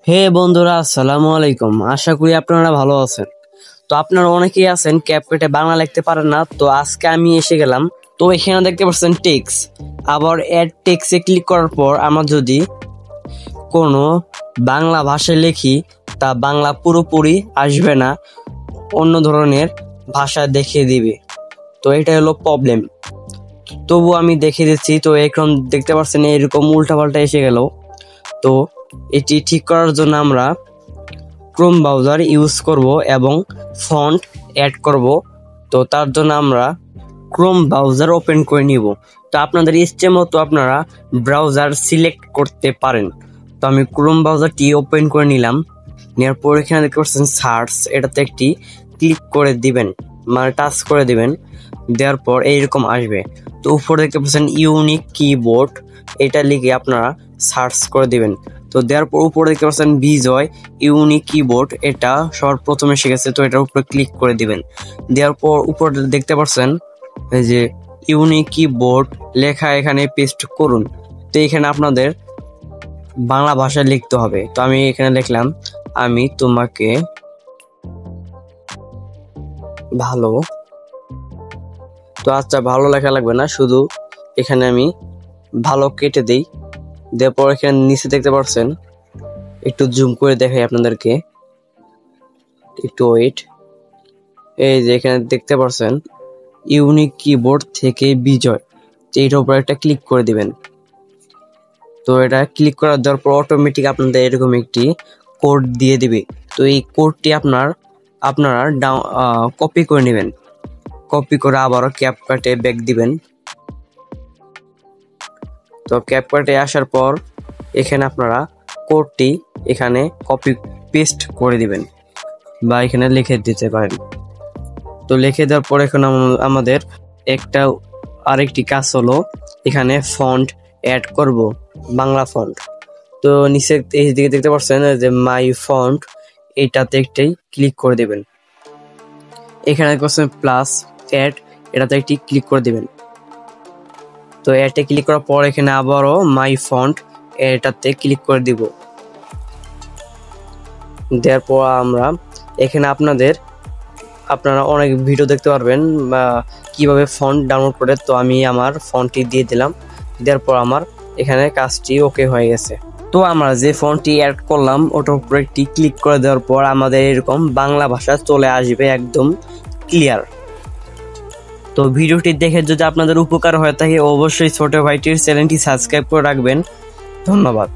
হে বন্ধুরা, আসসালামু আলাইকুম। আশা করি আপনারা ভালো আছেন। তো আপনারা অনেকেই আছেন ক্যাপকাটে বাংলা লিখতে পারেন না, তো আজকে আমি এসে গেলাম। তো এখানে দেখতে পাচ্ছেন টেক্স, আবার অ্যাড টেক্সে ক্লিক করার পর আমরা যদি কোনো বাংলা ভাষায় লিখি তা বাংলা পুরোপুরি আসবে না, অন্য ধরনের ভাষা দেখিয়ে দিবে। তো এটা হলো প্রবলেম। তবু আমি দেখিয়ে দিচ্ছি। তো এখন দেখতে পাচ্ছেন এরকম উল্টাপাল্টা এসে গেল। তো এটি ঠিক করার জন্য আমরা ক্রোম ব্রাউজার ইউজ করব এবং ফন্ট অ্যাড করব। তো তার জন্য আমরা ক্রোম ব্রাউজার ওপেন করে নিব। তো আপনাদের ইচ্ছে মতো আপনারা ব্রাউজার সিলেক্ট করতে পারেন। তো আমি ক্রোম ব্রাউজারটি ওপেন করে নিলাম। নেওয়ার পর এখানে দেখতে পাচ্ছেন সার্চ, এটাতে একটি ক্লিক করে দিবেন, মানে টাচ করে দিবেন। দেওয়ার পর এইরকম আসবে। তো উপরে দেখতে পাচ্ছেন ইউনিক কিবোর্ড, এটা লিখে আপনারা সার্চ করে দিবেন। তো দেওয়ার পর উপরে দেখতে পাচ্ছেন বিজয় ইউনিক কিবোর্ড, এটা সর্বপ্রথমে শিখেছে। তো এটার উপরে ক্লিক করে দিবেন। দেওয়ার পর উপরে দেখতে পাচ্ছেন এই যে ইউনিক কিবোর্ড লেখা, এখানে পেস্ট করুন। তো এখানে আপনাদের বাংলা ভাষায় লিখতে হবে। তো আমি এখানে লিখলাম, আমি তোমাকে ভালো। তো আচ্ছা, ভালো লেখা লাগবে না, শুধু এখানে আমি ভালো কেটে দিই। দেওয়ার পর এখানে নিচে দেখতে পাচ্ছেন, একটু জুম করে দেখাই আপনাদেরকে, একটু ওয়েট। এই যে এখানে দেখতে পাচ্ছেন ইউনিক কিবোর্ড থেকে বিজয়, তো এইটার উপর একটা ক্লিক করে দিবেন। তো এটা ক্লিক করার দেওয়ার পর অটোমেটিক আপনাদের এরকম একটি কোড দিয়ে দিবে। তো এই কোডটি আপনারা কপি করে নেবেন। কপি করে আবারও ক্যাপকাটে ব্যাক দিবেন। তো ক্যাপকাটে আসার পর এখানে আপনারা কোডটি এখানে কপি পেস্ট করে দিবেন বা এখানে লিখে দিতে পারেন। তো লিখে দেওয়ার পর এখন আমাদের আরেকটি কাজ হলো, এখানে ফন্ট অ্যাড করব, বাংলা ফন্ট। তো নিচে এই দিকে দেখতে পাচ্ছেন যে মাই ফন্ট, এইটাতে একটাই ক্লিক করে দেবেন। এখানে দেখছেন প্লাস অ্যাড, এটাতে একটি ক্লিক করে দেবেন। তো অ্যাডে ক্লিক করার পর এখানে আবারও মাই ফন্ট, এটাতে ক্লিক করে দিব। দেওয়ার পর আমরা এখানে আপনারা অনেক ভিডিও দেখতে পারবেন বা কিভাবে ফন্ট ডাউনলোড করে। তো আমি আমার ফন্টটি দিয়ে দিলাম। দেওয়ার পর আমার এখানে কাজটি ওকে হয়ে গেছে। তো আমরা যে ফন্টটি অ্যাড করলাম ওটার উপরে একটি ক্লিক করে দেওয়ার পর আমাদের এরকম বাংলা ভাষা চলে আসবে, একদম ক্লিয়ার। তো ভিডিওটি দেখে যদি আপনাদের উপকার হয়ে থাকে অবশ্যই ছোট ভাইটির চ্যানেলটি সাবস্ক্রাইব করে রাখবেন। ধন্যবাদ।